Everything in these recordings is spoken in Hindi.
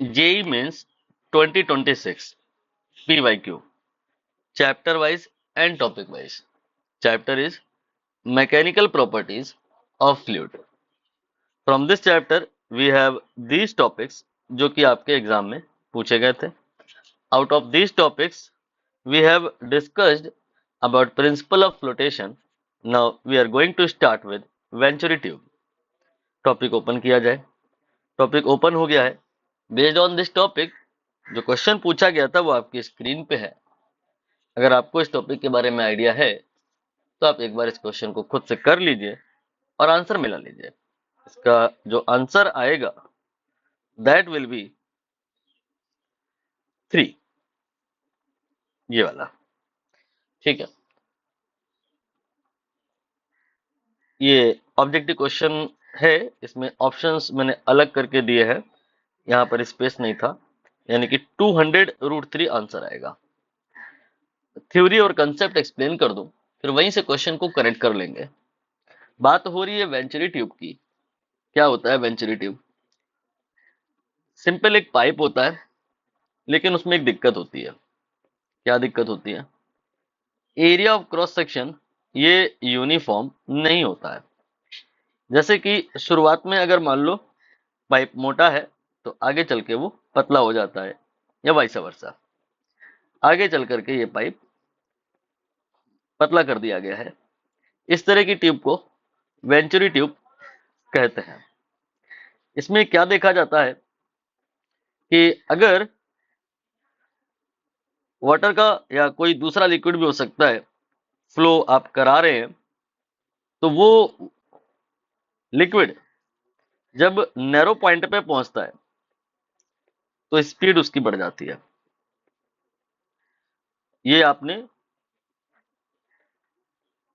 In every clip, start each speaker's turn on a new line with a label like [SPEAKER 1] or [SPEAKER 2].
[SPEAKER 1] JEE Mains 2026 PYQ, chapter wise and topic wise. Chapter is Mechanical Properties of Fluid. From this chapter we have these topics जो कि आपके एग्जाम में पूछे गए थे. Out of these topics we have discussed about principle of flotation. Now we are going to start with Venturi tube. Topic open किया जाए. टॉपिक ओपन हो गया है. बेस्ड ऑन दिस टॉपिक जो क्वेश्चन पूछा गया था वो आपकी स्क्रीन पे है. अगर आपको इस टॉपिक के बारे में आइडिया है तो आप एक बार इस क्वेश्चन को खुद से कर लीजिए और आंसर मिला लीजिए. इसका जो आंसर आएगा दैट विल बी 3, ये वाला. ठीक है, ये ऑब्जेक्टिव क्वेश्चन है. इसमें ऑप्शंस मैंने अलग करके दिए हैं, यहाँ पर स्पेस नहीं था, यानी कि 200√3 आंसर आएगा. थ्योरी और कंसेप्ट एक्सप्लेन कर दूं, फिर वहीं से क्वेश्चन को करेक्ट कर लेंगे. बात हो रही है वेंचुरी ट्यूब की. क्या होता है वेंचुरी ट्यूब? सिंपल एक पाइप होता है, लेकिन उसमें एक दिक्कत होती है. क्या दिक्कत होती है? एरिया ऑफ क्रॉस सेक्शन ये यूनिफॉर्म नहीं होता है. जैसे कि शुरुआत में अगर मान लो पाइप मोटा है तो आगे चल के वो पतला हो जाता है, या वाइस वर्सा. आगे चल करके ये पाइप पतला कर दिया गया है. इस तरह की ट्यूब को वेंचुरी ट्यूब कहते हैं. इसमें क्या देखा जाता है कि अगर वाटर का या कोई दूसरा लिक्विड भी हो सकता है फ्लो आप करा रहे हैं, तो वो लिक्विड जब नैरो पॉइंट पे पहुंचता है तो स्पीड उसकी बढ़ जाती है. ये आपने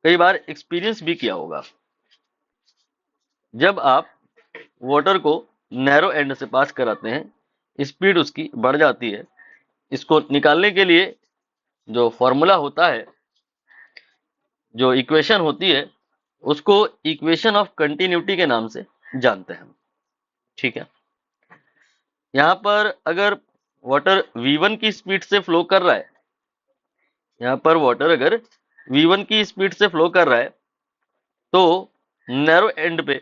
[SPEAKER 1] कई बार एक्सपीरियंस भी किया होगा. जब आप वाटर को नैरो एंड से पास कराते हैं स्पीड उसकी बढ़ जाती है. इसको निकालने के लिए जो फॉर्मूला होता है, जो इक्वेशन होती है, उसको इक्वेशन ऑफ कंटिन्यूटी के नाम से जानते हैं. ठीक है, यहाँ पर अगर वाटर V1 की स्पीड से फ्लो कर रहा है, यहाँ पर वाटर अगर V1 की स्पीड से फ्लो कर रहा है तो नैरो एंड पे,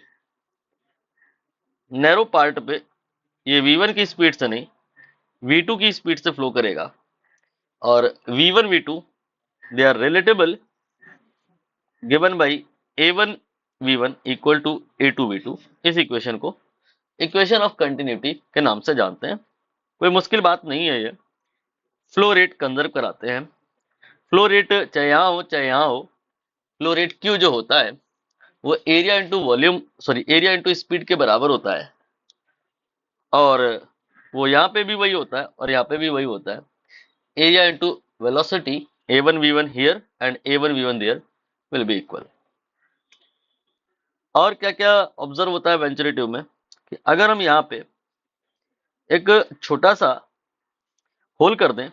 [SPEAKER 1] नैरो पार्ट पे ये V1 की स्पीड से नहीं V2 की स्पीड से फ्लो करेगा. और V1 V2 they are relatable given by A1 V1 equal to A2 V2. इस इक्वेशन को इक्वेशन ऑफ कंटिन्यूटी के नाम से जानते हैं. कोई मुश्किल बात नहीं है. ये फ्लो रेट कंजर्व कराते हैं. फ्लो रेट चाहे यहाँ हो चाहे यहाँ हो, फ्लो रेट Q जो होता है वो area into volume, sorry area into speed के बराबर होता है. और वो यहाँ पे भी वही होता है और यहाँ पे भी वही होता है. Area into velocity A1 V1 here and A1 V1 there will be equal. और क्या क्या ऑब्जर्व होता है वेंचुरी ट्यूब में कि अगर हम यहाँ पे एक छोटा सा होल कर दें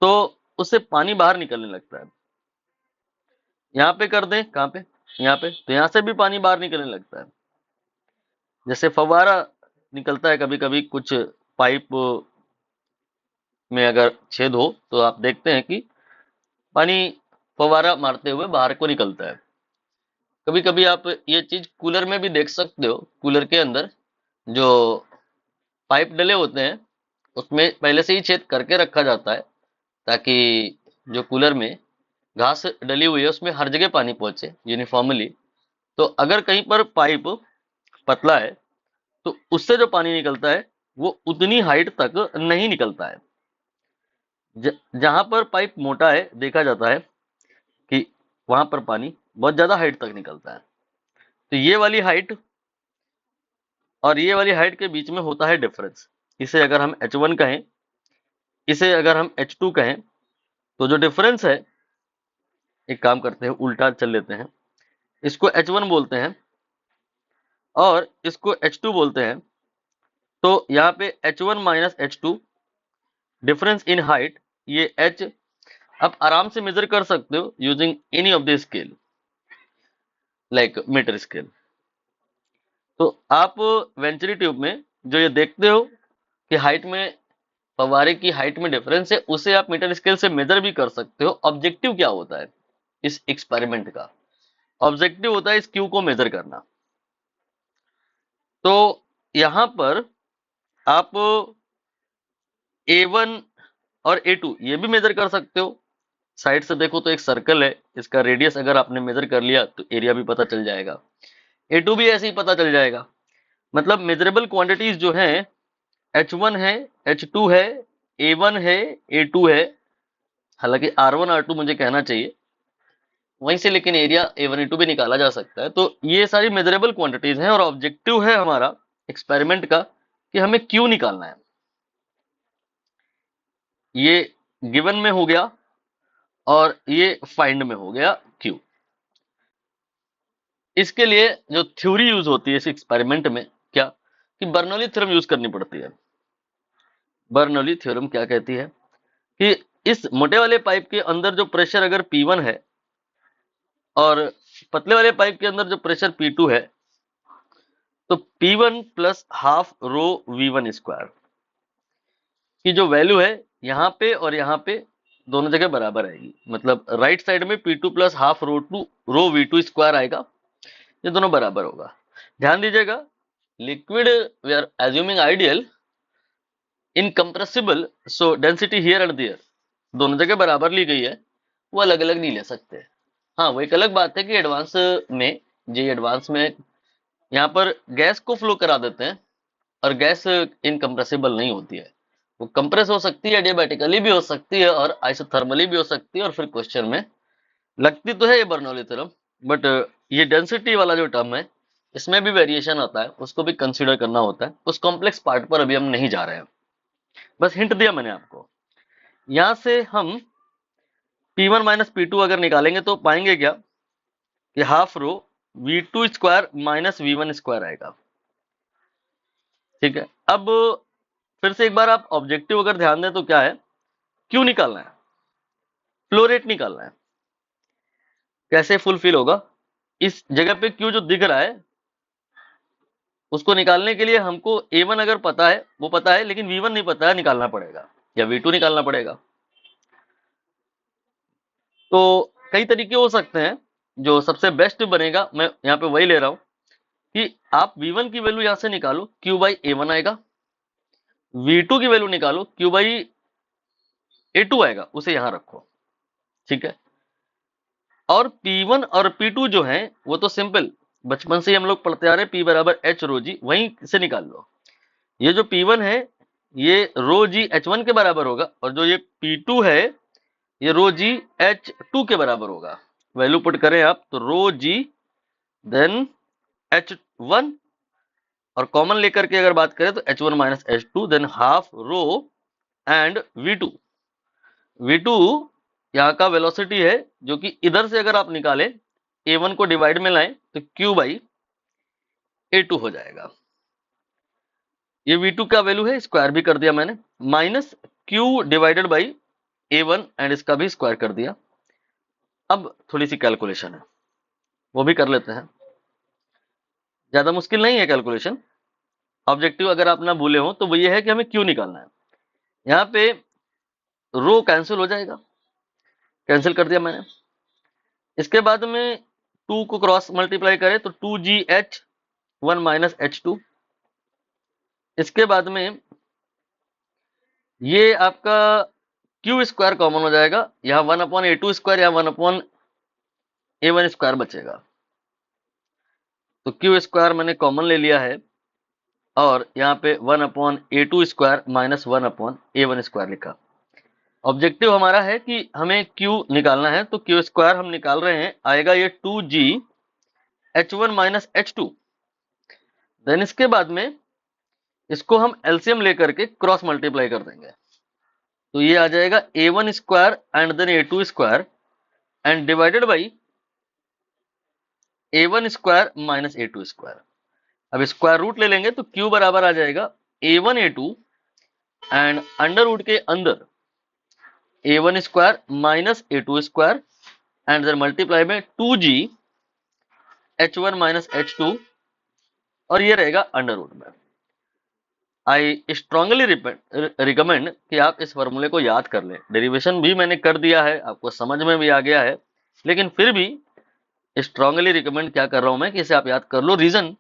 [SPEAKER 1] तो उससे पानी बाहर निकलने लगता है. यहाँ पे कर दें, कहाँ पे? यहाँ पे, तो यहाँ से भी पानी बाहर निकलने लगता है. जैसे फव्वारा निकलता है कभी कभी कुछ पाइप में अगर छेद हो तो आप देखते हैं कि पानी फव्वारा मारते हुए बाहर को निकलता है. कभी कभी आप ये चीज कूलर में भी देख सकते हो. कूलर के अंदर जो पाइप डले होते हैं उसमें पहले से ही छेद करके रखा जाता है ताकि जो कूलर में घास डली हुई है उसमें हर जगह पानी पहुंचे यूनिफॉर्मली. तो अगर कहीं पर पाइप पतला है तो उससे जो पानी निकलता है वो उतनी हाइट तक नहीं निकलता है. जहां पर पाइप मोटा है देखा जाता है कि वहां पर पानी बहुत ज्यादा हाइट तक निकलता है. तो ये वाली हाइट और ये वाली हाइट के बीच में होता है डिफरेंस. इसे अगर हम H1 कहें, इसे अगर हम H2 कहें, तो जो डिफरेंस है, एक काम करते हैं उल्टा चल लेते हैं. इसको H1 बोलते हैं और इसको H2 बोलते हैं. तो यहाँ पे H1 minus H2 difference in height, ये H आप आराम से मेजर कर सकते हो using any of the scale like metre scale. तो आप वेंचुरी ट्यूब में जो ये देखते हो कि हाइट में, फव्वारे की हाइट में डिफरेंस है, उसे आप मीटर स्केल से मेजर भी कर सकते हो। ऑब्जेक्टिव क्या होता है इस एक्सपेरिमेंट का? ऑब्जेक्टिव होता है इस क्यू को मेजर करना। तो यहां पर आप A1 और A2 ये भी मेजर कर सकते हो। साइड से देखो तो एक सर्कल है, इसका रेडियस अगर आपने मेजर कर लिया तो एरिया भी पता चल जाएगा। A2 भी ऐसे ही पता चल जाएगा। मतलब मेजरेबल क्वांटिटीज जो हैं, H1 है, H2 है, A1 है, A2 है, हालांकि R1 R2 मुझे कहना चाहिए वहीं से, लेकिन एरिया A1 A2 भी निकाला जा सकता है। तो ये सारी मेजरेबल क्वांटिटीज हैं और ऑब्जेक्टिव है हमारा एक्सपेरिमेंट का कि हमें क्यू निकालना है। ये गिवन में हो गया और ये फाइंड में हो गया क्यू। इसके लिए जो थ्योरी यूज होती है इस एक्सपेरिमेंट में, क्या कि बर्नौली थ्योरम यूज करनी पड़ती है। बर्नौली थ्योरम क्या कहती है कि इस मोटे वाले पाइप के अंदर जो प्रेशर अगर P1 है और पतले वाले पाइप के अंदर जो प्रेशर P2 है, तो P1 plus half rho V1 square की जो वैल्यू है यहाँ पे और यहाँ पे दोनों जगह बराबर आएगी। मतलब राइट साइड में P2 plus half rho V2 square आएगा, ये दोनों बराबर होगा। ध्यान दीजिएगा, liquid we are assuming ideal, incompressible, so density here and there दोनों जगह बराबर ली गई है, वो अलग अलग नहीं ले सकते। हाँ, वो एक अलग बात है कि एडवांस में, जी एडवांस में यहाँ पर गैस को फ्लो करा देते हैं और गैस इनकम्प्रेसिबल नहीं होती है। वो कंप्रेस हो सकती है, एडियाबैटिकली भी हो सकती है और आइसोथर्मली भी हो सकती है। और फिर क्वेश्चन में लगती तो है ये बर्नौली थ्योरम, बट ये डेंसिटी वाला जो टर्म है इसमें भी वेरिएशन आता है, उसको भी कंसीडर करना होता है। उस कॉम्प्लेक्स पार्ट पर अभी हम नहीं जा रहे हैं, बस हिंट दिया मैंने आपको। यहां से हम P1 माइनस P2 अगर निकालेंगे तो पाएंगे क्या कि half rho V2 square minus V1 square आएगा। ठीक है, अब फिर से एक बार आप ऑब्जेक्टिव अगर ध्यान दें तो क्या है, क्यों निकालना है, फ्लो रेट निकालना है। कैसे फुलफिल होगा, इस जगह पे क्यू जो दिख रहा है उसको निकालने के लिए हमको A1 अगर पता है, वो पता है, लेकिन V1 नहीं पता है, निकालना पड़ेगा, या V2 निकालना पड़ेगा। तो कई तरीके हो सकते हैं, जो सबसे बेस्ट बनेगा मैं यहाँ पे वही ले रहा हूं कि आप V1 की वैल्यू यहां से निकालो, Q बाई A1 आएगा। V2 की वैल्यू निकालो, Q बाई A2 आएगा, उसे यहां रखो। ठीक है, और P1 और P2 जो है वो तो सिंपल, बचपन से ही हम लोग पढ़ते आ रहे हैं, P बराबर H रो जी, वहीं से निकाल लो। ये जो P1 है ये रो जी H1 के बराबर होगा, और जो ये P2 है ये रो जी H2 के बराबर होगा। वैल्यू पुट करें आप तो रो जी देन H1, और कॉमन लेकर के अगर बात करें तो H1 minus H2 then half rho and V2। V2 यहाँ का वेलोसिटी है, जो कि इधर से अगर आप निकालें, A1 को डिवाइड में लाएं तो Q बाई A2 हो जाएगा। ये V2 का वैल्यू है, स्क्वायर भी कर दिया मैंने, minus Q divided by A1 and इसका भी स्क्वायर कर दिया। अब थोड़ी सी कैलकुलेशन है, वो भी कर लेते हैं, ज्यादा मुश्किल नहीं है कैलकुलेशन। ऑब्जेक्टिव अगर आप ना भूले हो तो वो ये है कि हमें क्यू निकालना है। यहाँ पे रो कैंसिल हो जाएगा, कैंसिल कर दिया मैंने। इसके बाद में 2 को क्रॉस मल्टीप्लाई करें तो 2GH1 माइनस H2। इसके बाद में ये आपका क्यू स्क्वायर कॉमन हो जाएगा, यहाँ 1/A2 स्क्वायर, यहाँ 1/A1 स्क्वायर बचेगा। तो क्यू स्क्वायर मैंने कॉमन ले लिया है, और यहाँ पे 1/A2 square minus 1/A1 square लिखा। ऑब्जेक्टिव हमारा है कि हमें Q निकालना है, तो Q स्क्वायर हम निकाल रहे हैं, आएगा ये 2GH1 माइनस H2। देन इसके बाद में इसको हम एलसीएम लेकर के क्रॉस मल्टीप्लाई कर देंगे, तो ये आ जाएगा A1 square and then A2 square and divided by A1 square minus A2 square. अब स्क्वायर रूट ले लेंगे तो Q बराबर आ जाएगा A1 A2 and under root के अंदर A1 square minus A2 square and then multiply में 2G H1 माइनस H2, और ये रहेगा अंडर रूट में। आई स्ट्रांगली रिकमेंड कि आप इस फॉर्मूले को याद कर लें। डेरिवेशन भी मैंने कर दिया है, आपको समझ में भी आ गया है, लेकिन फिर भी स्ट्रांगली रिकमेंड क्या कर रहा हूं मैं कि इसे आप याद कर लो। रीजन,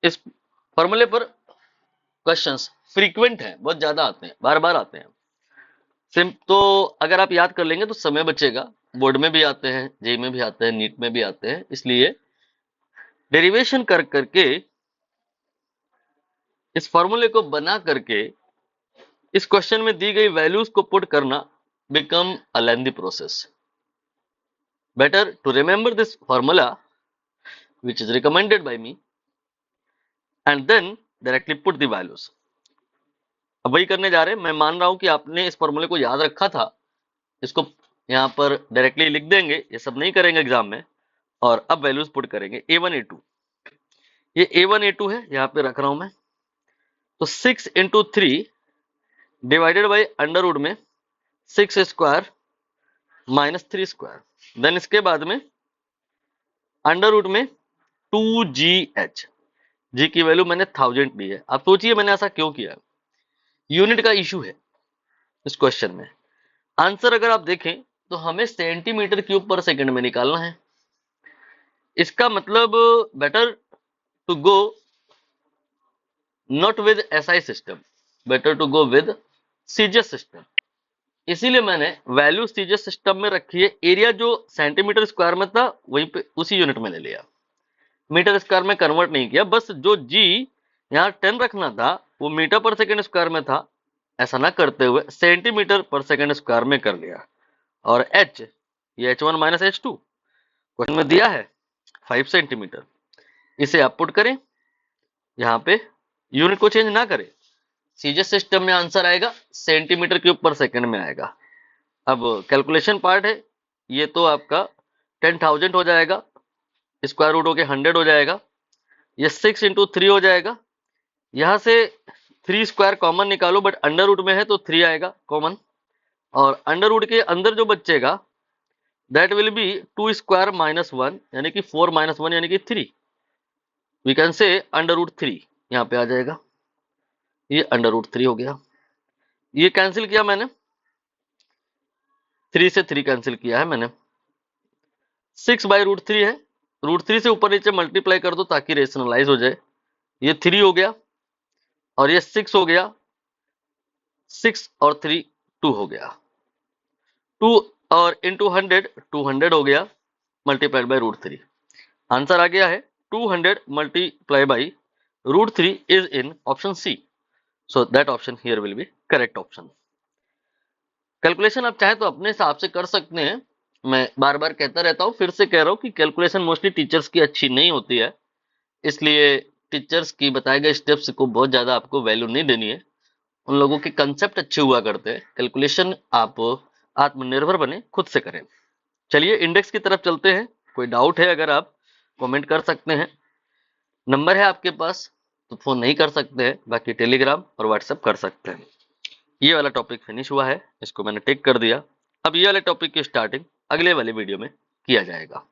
[SPEAKER 1] इस फॉर्मूले पर क्वेश्चंस फ्रीक्वेंट हैं, बहुत ज्यादा आते हैं, बार बार आते हैं। तो अगर आप याद कर लेंगे तो समय बचेगा। बोर्ड में भी आते हैं, जेई में भी आते हैं, नीट में भी आते हैं, इसलिए डेरिवेशन कर करके इस फॉर्मूले को बना करके इस क्वेश्चन में दी गई वैल्यूज को पुट करना become a lengthy process. Better to remember this formula which is recommended by me and then directly put the values। अब वही करने जा रहे हैं। मैं मान रहा हूं कि आपने इस फॉर्मूले को याद रखा था, इसको यहां पर डायरेक्टली लिख देंगे, ये सब नहीं करेंगे एग्जाम में। और अब वैल्यूज पुट करेंगे। a1 a2, ये a1 a2 है, यहां पे रख रहा हूं मैं। तो 6 into 3 divided by under root में 6 स्क्वायर माइनस 3 स्क्वायर। देन इसके बाद में अंडर रूट में 2gh, जी की वैल्यू मैंने 1000 ली है। आप सोचिए मैंने ऐसा क्यों किया। यूनिट का इशू है इस क्वेश्चन में। आंसर अगर आप देखें तो हमें सेंटीमीटर क्यूब पर सेकंड में निकालना है। इसका मतलब better to go not with SI system, better to go with CGS system. इसीलिए मैंने वैल्यू सीजीएस सिस्टम में रखी है। एरिया जो सेंटीमीटर स्क्वायर में था वहीं पे उसी यूनिट में ले लिया, मीटर स्क्वायर में कन्वर्ट नहीं किया। बस जो जी यहाँ 10 रखना था वो मीटर पर सेकंड स्क्वायर में था, ऐसा ना करते हुए सेंटीमीटर पर सेकंड स्क्वायर में कर लिया। और h, ये h1 माइनस h2 क्वेश्चन में दिया है 5 सेंटीमीटर। इसे आप पुट करें, यहाँ पे यूनिट को चेंज ना करें। सीजीएस सिस्टम में आंसर आएगा सेंटीमीटर क्यूब पर सेकंड में आएगा। अब कैलकुलेशन पार्ट है, ये तो आपका 10,000 हो जाएगा, स्क्वायर रूट होके 100 हो जाएगा। ये 6 इंटू 3 हो जाएगा। यहां से 3 स्क्वायर कॉमन निकालो, बट अंडर रूट में है तो 3 आएगा कॉमन। और अंडर रूट के अंदर जो बचेगा that will be 2 square minus 1, यानी कि 4 माइनस 1 यानी कि 3। We can say under root 3 यहाँ पे आ जाएगा। ये अंडर रूट 3 हो गया। ये कैंसिल किया मैंने, 3 से 3 कैंसिल किया है मैंने। 6 बाई रूट 3 है, रूट 3 से ऊपर नीचे मल्टीप्लाई कर दो ताकि रेशनलाइज हो जाए। ये 3 हो गया और ये 6 हो गया। 6 और 3 2 हो गया। 2 और इंटू 100 200 हो गया, मल्टीप्लाइड बाई रूट 3। आंसर आ गया है 200 multiply by root 3 is in option C. So that option here will be correct option. Calculation आप चाहे तो अपने हिसाब से कर सकते हैं। मैं बार बार कहता रहता हूँ, फिर से कह रहा हूँ कि कैलकुलेशन मोस्टली टीचर्स की अच्छी नहीं होती है, इसलिए टीचर्स की बताए गए स्टेप्स को बहुत ज्यादा आपको वैल्यू नहीं देनी है। उन लोगों के कंसेप्ट अच्छे हुआ करते हैं। कैलकुलेशन आप आत्मनिर्भर बने, खुद से करें। चलिए इंडेक्स की तरफ चलते हैं। कोई डाउट है अगर आप कमेंट कर सकते हैं। नंबर है आपके पास तो फोन नहीं कर सकते हैं, बाकी टेलीग्राम और व्हाट्सएप कर सकते हैं। ये वाला टॉपिक फिनिश हुआ है, इसको मैंने टिक कर दिया। अब ये वाले टॉपिक की स्टार्टिंग अगले वाले वीडियो में किया जाएगा।